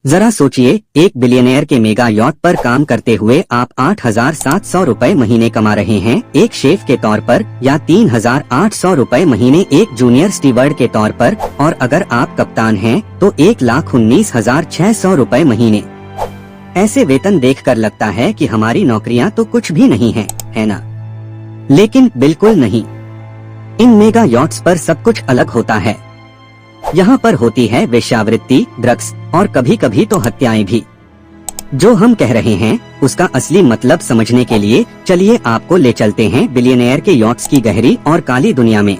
जरा सोचिए, एक बिलियनियर के मेगा यॉट पर काम करते हुए आप 8,700 रुपए महीने कमा रहे हैं एक शेफ के तौर पर, या 3,800 रुपए महीने एक जूनियर स्टीवर्ड के तौर पर, और अगर आप कप्तान हैं तो 1,19,600 रुपए महीने। ऐसे वेतन देखकर लगता है कि हमारी नौकरियां तो कुछ भी नहीं है ना? लेकिन बिल्कुल नहीं। इन मेगा यॉट्स पर सब कुछ अलग होता है। यहाँ पर होती है वेश्यावृत्ति, ड्रग्स और कभी कभी तो हत्याएं भी। जो हम कह रहे हैं उसका असली मतलब समझने के लिए चलिए आपको ले चलते हैं बिलियनियर के यॉट्स की गहरी और काली दुनिया में।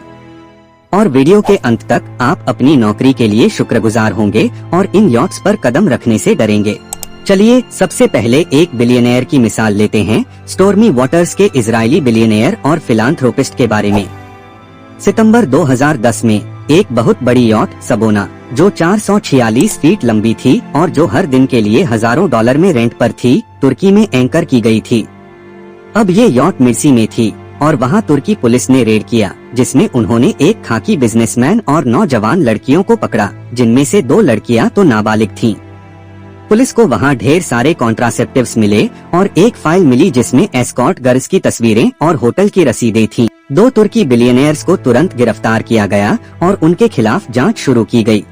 और वीडियो के अंत तक आप अपनी नौकरी के लिए शुक्रगुजार होंगे और इन यॉट्स पर कदम रखने से डरेंगे। चलिए सबसे पहले एक बिलियनियर की मिसाल लेते हैं, स्टॉर्मी वॉटर्स के इजरायली बिलियनियर और फिलांथ्रोपिस्ट के बारे में। सितंबर 2010 में एक बहुत बड़ी यॉट सबोना, जो 446 फीट लंबी थी और जो हर दिन के लिए हजारों डॉलर में रेंट पर थी, तुर्की में एंकर की गई थी। अब ये यॉट मिर्सी में थी और वहाँ तुर्की पुलिस ने रेड किया, जिसमें उन्होंने एक खाकी बिजनेसमैन और 9 जवान लड़कियों को पकड़ा, जिनमें से 2 लड़कियां तो नाबालिग थीं। पुलिस को वहाँ ढेर सारे कॉन्ट्रासेप्टिव्स मिले और एक फाइल मिली जिसमें एस्कॉर्ट गर्ल्स की तस्वीरें और होटल की रसीदें थीं। 2 तुर्की बिलियनियर्स को तुरंत गिरफ्तार किया गया और उनके खिलाफ जांच शुरू की गई।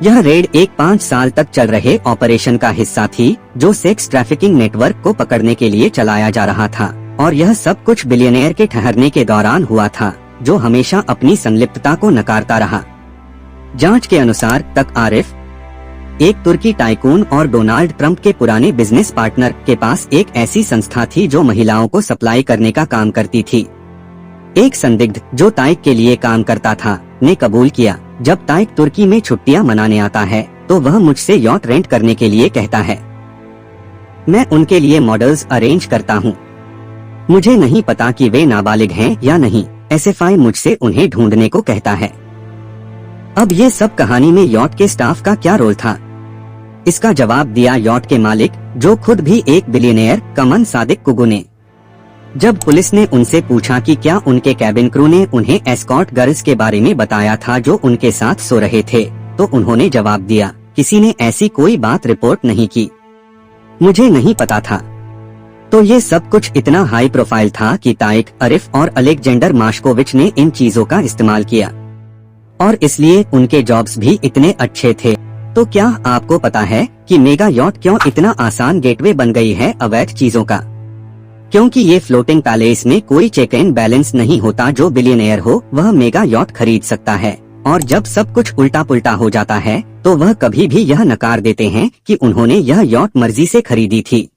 यह रेड एक 5 साल तक चल रहे ऑपरेशन का हिस्सा थी, जो सेक्स ट्रैफिकिंग नेटवर्क को पकड़ने के लिए चलाया जा रहा था, और यह सब कुछ बिलियनियर के ठहरने के दौरान हुआ था, जो हमेशा अपनी संलिप्तता को नकारता रहा। जांच के अनुसार तक आरिफ, एक तुर्की टाइकून और डोनाल्ड ट्रंप के पुराने बिजनेस पार्टनर के पास एक ऐसी संस्था थी जो महिलाओं को सप्लाई करने का काम करती थी। एक संदिग्ध जो ताइक के लिए काम करता था ने कबूल किया, जब ताइक तुर्की में छुट्टियां मनाने आता है तो वह मुझसे यॉट रेंट करने के लिए कहता है। मैं उनके लिए मॉडल्स अरेंज करता हूँ। मुझे नहीं पता कि वे नाबालिग हैं या नहीं। एसएफआई मुझसे उन्हें ढूंढने को कहता है। अब ये सब कहानी में यॉट के स्टाफ का क्या रोल था? इसका जवाब दिया यॉट के मालिक, जो खुद भी एक बिलियनियर, कमन सादिक कुगु ने। जब पुलिस ने उनसे पूछा कि क्या उनके कैबिन क्रू ने उन्हें एस्कॉर्ट गर्ल्स के बारे में बताया था जो उनके साथ सो रहे थे, तो उन्होंने जवाब दिया, किसी ने ऐसी कोई बात रिपोर्ट नहीं की। मुझे नहीं पता था। तो ये सब कुछ इतना हाई प्रोफाइल था कि ताइक, आरिफ और अलेक्जेंडर माश्कोविच ने इन चीजों का इस्तेमाल किया, और इसलिए उनके जॉब्स भी इतने अच्छे थे। तो क्या आपको पता है कि मेगा यॉट क्यों इतना आसान गेटवे बन गई है अवैध चीजों का? क्योंकि ये फ्लोटिंग पैलेस में कोई चेक एंड बैलेंस नहीं होता। जो बिलियनियर हो वह मेगा यॉट खरीद सकता है, और जब सब कुछ उल्टा पुल्टा हो जाता है तो वह कभी भी यह नकार देते हैं कि उन्होंने यह यॉट मर्जी से खरीदी थी।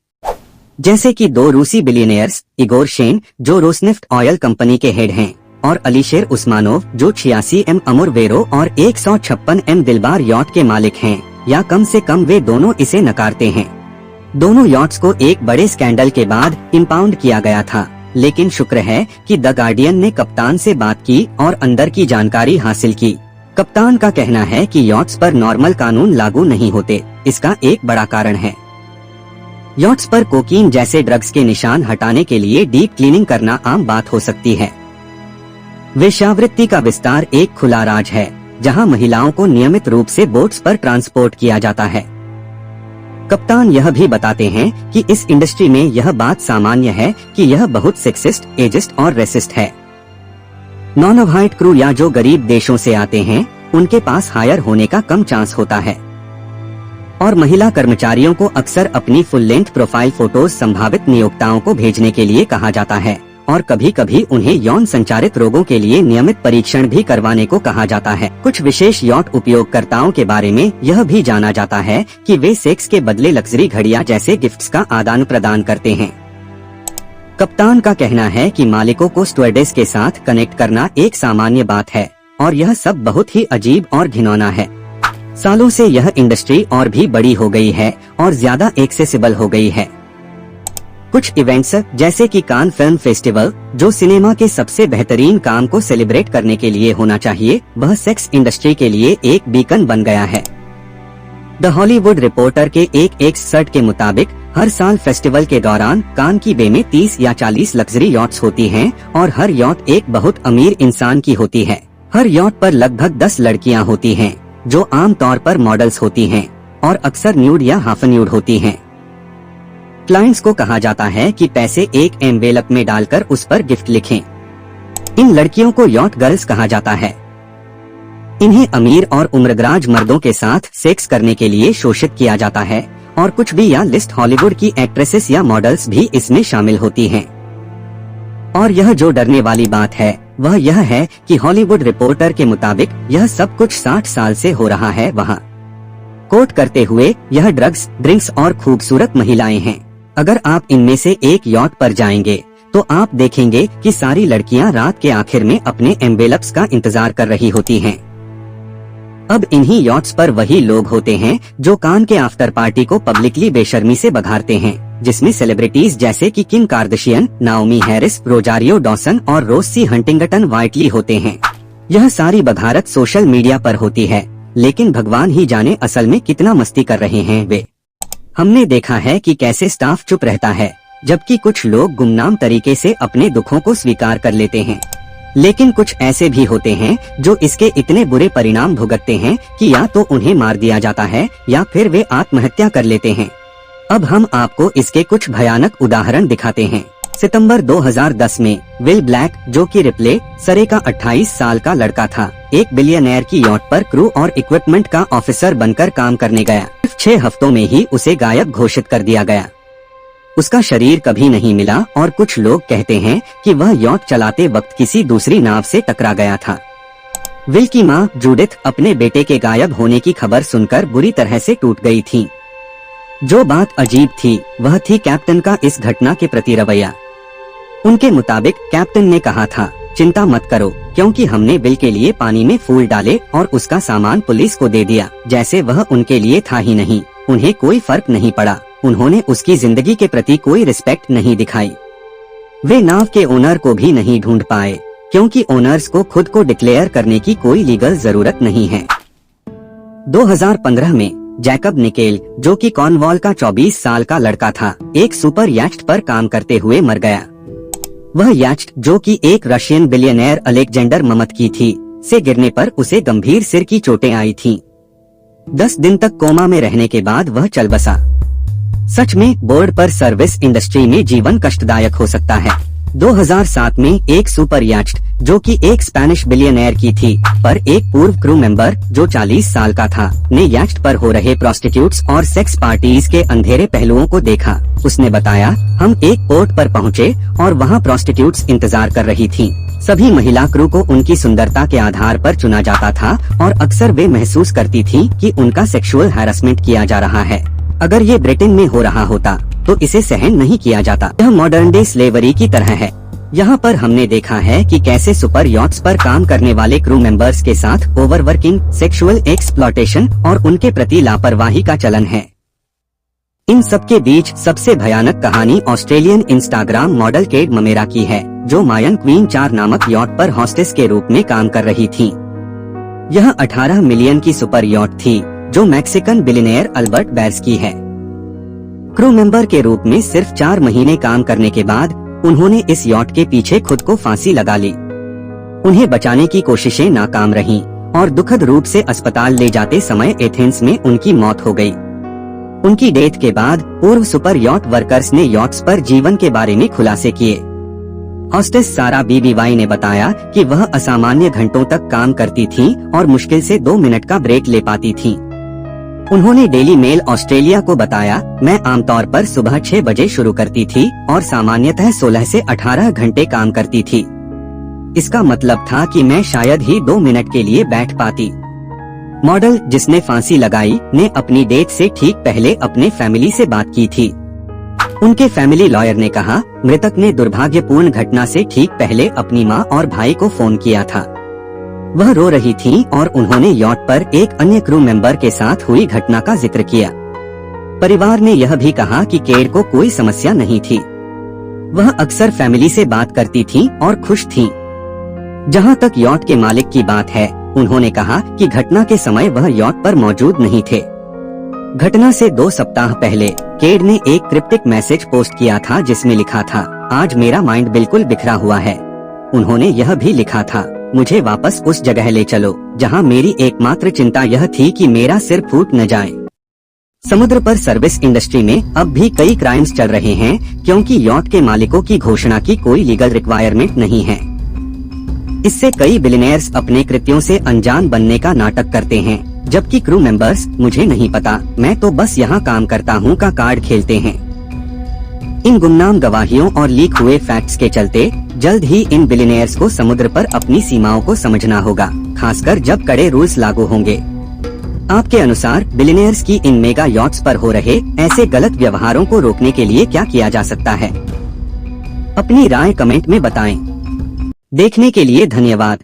जैसे कि 2 रूसी बिलियनियर्स, इगोर शेन जो रोसनेफ्ट ऑयल कंपनी के हेड हैं, और अलीशेर उस्मानोव जो 86M अमूर वेरो और 156M दिलबार यॉट के मालिक हैं, या कम से कम वे दोनों इसे नकारते हैं। दोनों यॉट्स को एक बड़े स्कैंडल के बाद इम्पाउंड किया गया था, लेकिन शुक्र है कि द गार्डियन ने कप्तान से बात की और अंदर की जानकारी हासिल की। कप्तान का कहना है कि यॉट्स पर नॉर्मल कानून लागू नहीं होते। इसका एक बड़ा कारण है, यॉट्स पर कोकीन जैसे ड्रग्स के निशान हटाने के लिए डीप क्लीनिंग करना आम बात हो सकती है। वेश्यावृत्ति का विस्तार एक खुला राज है, जहां महिलाओं को नियमित रूप से बोट्स पर ट्रांसपोर्ट किया जाता है। कप्तान यह भी बताते हैं कि इस इंडस्ट्री में यह बात सामान्य है कि यह बहुत सेक्सिस्ट, एजिस्ट और रेसिस्ट है। नॉन व्हाइट क्रू या जो गरीब देशों से आते हैं, उनके पास हायर होने का कम चांस होता है, और महिला कर्मचारियों को अक्सर अपनी फुल लेंथ प्रोफाइल फोटोज संभावित नियोक्ताओं को भेजने के लिए कहा जाता है, और कभी कभी उन्हें यौन संचारित रोगों के लिए नियमित परीक्षण भी करवाने को कहा जाता है। कुछ विशेष यॉट उपयोगकर्ताओं के बारे में यह भी जाना जाता है कि वे सेक्स के बदले लग्जरी घड़ियां जैसे गिफ्ट्स का आदान प्रदान करते हैं। कप्तान का कहना है कि मालिकों को स्टुअर्डेस के साथ कनेक्ट करना एक सामान्य बात है, और यह सब बहुत ही अजीब और घिनौना है। सालों से यह इंडस्ट्री और भी बड़ी हो गई है और ज्यादा एक्सेसिबल हो गई है। कुछ इवेंट्स जैसे कि कान फिल्म फेस्टिवल, जो सिनेमा के सबसे बेहतरीन काम को सेलिब्रेट करने के लिए होना चाहिए, वह सेक्स इंडस्ट्री के लिए एक बीकन बन गया है। द हॉलीवुड रिपोर्टर के एक एक्सपर्ट के मुताबिक हर साल फेस्टिवल के दौरान कान की बे में 30 या 40 लग्जरी यॉट्स होती हैं, और हर यॉट एक बहुत अमीर इंसान की होती है। हर यॉट पर लगभग 10 लड़कियां होती हैं, जो आमतौर पर मॉडल्स होती हैं। और अक्सर न्यूड या हाफ न्यूड होती हैं। क्लाइंट्स को कहा जाता है कि पैसे एक एनवेलप में डालकर उस पर गिफ्ट लिखें। इन लड़कियों को यॉट गर्ल्स कहा जाता है। इन्हें अमीर और उम्रदराज मर्दों के साथ सेक्स करने के लिए शोषित किया जाता है और कुछ भी या लिस्ट हॉलीवुड की एक्ट्रेसेस या मॉडल्स भी इसमें शामिल होती हैं। और यह जो डरने वाली बात है वह यह है कि हॉलीवुड रिपोर्टर के मुताबिक यह सब कुछ 60 साल से हो रहा है वहाँ। कोट करते हुए, यह ड्रग्स, ड्रिंक्स और खूबसूरत महिलाएं हैं। अगर आप इनमें से एक यॉट पर जाएंगे तो आप देखेंगे कि सारी लड़कियां रात के आखिर में अपने एम्बेलप्स का इंतजार कर रही होती हैं। अब इन्हीं यॉट्स पर वही लोग होते हैं जो कान के आफ्टर पार्टी को पब्लिकली बेशर्मी से बघारते हैं, जिसमें सेलिब्रिटीज जैसे कि किम Kardashian, Naomi Harris, Rosario Dawson और रोसी हंटिंगटन वाइटली होते हैं। यह सारी बघारत सोशल मीडिया पर होती है, लेकिन भगवान ही जाने असल में कितना मस्ती कर रहे हैं वे। हमने देखा है कि कैसे स्टाफ चुप रहता है, जबकि कुछ लोग गुमनाम तरीके से अपने दुखों को स्वीकार कर लेते हैं। लेकिन कुछ ऐसे भी होते हैं जो इसके इतने बुरे परिणाम भुगतते हैं कि या तो उन्हें मार दिया जाता है या फिर वे आत्महत्या कर लेते हैं। अब हम आपको इसके कुछ भयानक उदाहरण दिखाते हैं। सितंबर 2010 में विल ब्लैक, जो कि रिप्ले सरे का 28 साल का लड़का था, एक बिलियनेयर की यॉट पर क्रू और इक्विपमेंट का ऑफिसर बनकर काम करने गया। सिर्फ 6 हफ्तों में ही उसे गायब घोषित कर दिया गया। उसका शरीर कभी नहीं मिला और कुछ लोग कहते हैं कि वह यॉट चलाते वक्त किसी दूसरी नाव से टकरा गया था। विल की मां जूडिथ अपने बेटे के गायब होने की खबर सुनकर बुरी तरह से टूट गई थी। जो बात अजीब थी वह थी कैप्टन का इस घटना के प्रति रवैया। उनके मुताबिक कैप्टन ने कहा था, चिंता मत करो, क्योंकि हमने विल के लिए पानी में फूल डाले और उसका सामान पुलिस को दे दिया, जैसे वह उनके लिए था ही नहीं। उन्हें कोई फर्क नहीं पड़ा। उन्होंने उसकी जिंदगी के प्रति कोई रिस्पेक्ट नहीं दिखाई। वे नाव के ओनर को भी नहीं ढूंढ पाए, क्योंकि ओनर्स को खुद को डिक्लेयर करने की कोई लीगल जरूरत नहीं है। 2015 में जैकब निकेल, जो कि कॉर्नवॉल का 24 साल का लड़का था, एक सुपर याcht पर काम करते हुए मर गया। वह याcht, जो कि एक रशियन बिलियनेयर अलेक्जेंडर ममत की थी, से गिरने पर उसे गंभीर सिर की चोटें आई थीं। 10 दिन तक कोमा में रहने के बाद वह चल बसा। सच में बोर्ड पर सर्विस इंडस्ट्री में जीवन कष्टदायक हो सकता है। 2007 में एक सुपर याcht, जो कि एक स्पेनिश बिलियनेयर की थी, पर एक पूर्व क्रू मेंबर जो 40 साल का था, ने याcht पर हो रहे प्रोस्टिट्यूट्स और सेक्स पार्टीज के अंधेरे पहलुओं को देखा। उसने बताया, हम एक पोर्ट पर पहुंचे और वहां प्रोस्टिट्यूट्स इंतजार कर रही थीं। सभी महिला क्रू को उनकी सुंदरता के आधार पर चुना जाता था और अक्सर वे महसूस करती थीं कि उनका सेक्सुअल हैरेसमेंट किया जा रहा है। अगर ये ब्रिटेन में हो रहा होता तो इसे सहन नहीं किया जाता। यह मॉडर्न डे स्लेवरी की तरह है। यहाँ पर हमने देखा है कि कैसे सुपर यॉट्स पर काम करने वाले क्रू मेंबर्स के साथ ओवरवर्किंग, सेक्सुअल एक्सप्लॉयटेशन और उनके प्रति लापरवाही का चलन है। इन सब के बीच सबसे भयानक कहानी ऑस्ट्रेलियन इंस्टाग्राम मॉडल केट ममेरा की है, जो मायन क्वीन 4 नामक यॉट पर हॉस्टेस के रूप में काम कर रही थी। यह 18 मिलियन की सुपर यॉट थी, जो मैक्सिकन बिलियनेयर अल्बर्ट बैर्स की है। क्रू मेंबर के रूप में सिर्फ 4 महीने काम करने के बाद उन्होंने इस यॉट के पीछे खुद को फांसी लगा ली। उन्हें बचाने की कोशिशें नाकाम रहीं और दुखद रूप से अस्पताल ले जाते समय एथेंस में उनकी मौत हो गई। उनकी डेथ के बाद पूर्व सुपर यॉट वर्कर्स ने यॉट्स पर जीवन के बारे में खुलासे किए। हॉस्टेस सारा बीबीवाई ने बताया कि वह असामान्य घंटों तक काम करती थीं और मुश्किल से 2 मिनट का ब्रेक ले पाती थीं। उन्होंने डेली मेल ऑस्ट्रेलिया को बताया, मैं आमतौर पर सुबह 6 बजे शुरू करती थी और सामान्यतः 16 से 18 घंटे काम करती थी। इसका मतलब था कि मैं शायद ही 2 मिनट के लिए बैठ पाती। मॉडल जिसने फांसी लगाई ने अपनी डेथ से ठीक पहले अपने फैमिली से बात की थी। उनके फैमिली लॉयर ने कहा, मृतक ने दुर्भाग्यपूर्ण घटना से ठीक पहले अपनी मां और भाई को फोन किया था। वह रो रही थीं और उन्होंने यॉट पर एक अन्य क्रू मेंबर के साथ हुई घटना का जिक्र किया। परिवार ने यह भी कहा कि केट को कोई समस्या नहीं थी। वह अक्सर फैमिली से बात करती थीं और खुश थीं। जहां तक यॉट के मालिक की बात है, उन्होंने कहा कि घटना के समय वह यॉट पर मौजूद नहीं थे। घटना से 2 सप्ताह पहले केट ने एक क्रिप्टिक मैसेज पोस्ट किया था जिसमें लिखा था, आज मेरा माइंड बिल्कुल बिखरा हुआ है। उन्होंने यह भी लिखा था, मुझे वापस उस जगह ले चलो जहां मेरी एकमात्र चिंता यह थी कि मेरा सिर फूट न जाए। समुद्र पर सर्विस इंडस्ट्री में अब भी कई क्राइम्स चल रहे हैं, क्योंकि यॉट के मालिकों की घोषणा की कोई लीगल रिक्वायरमेंट नहीं है। इससे कई बिलियनियर्स अपने कृत्यों से अनजान बनने का नाटक करते हैं, जबकि क्रू मेंबर्स मुझे नहीं पता, मैं तो बस यहाँ काम करता हूँ का कार्ड खेलते हैं। इन गुमनाम गवाहियों और लीक हुए फैक्ट्स के चलते जल्द ही इन बिलियनियर्स को समुद्र पर अपनी सीमाओं को समझना होगा, खासकर जब कड़े रूल्स लागू होंगे। आपके अनुसार बिलियनियर्स की इन मेगा यॉट्स पर हो रहे ऐसे गलत व्यवहारों को रोकने के लिए क्या किया जा सकता है? अपनी राय कमेंट में बताएं। देखने के लिए धन्यवाद।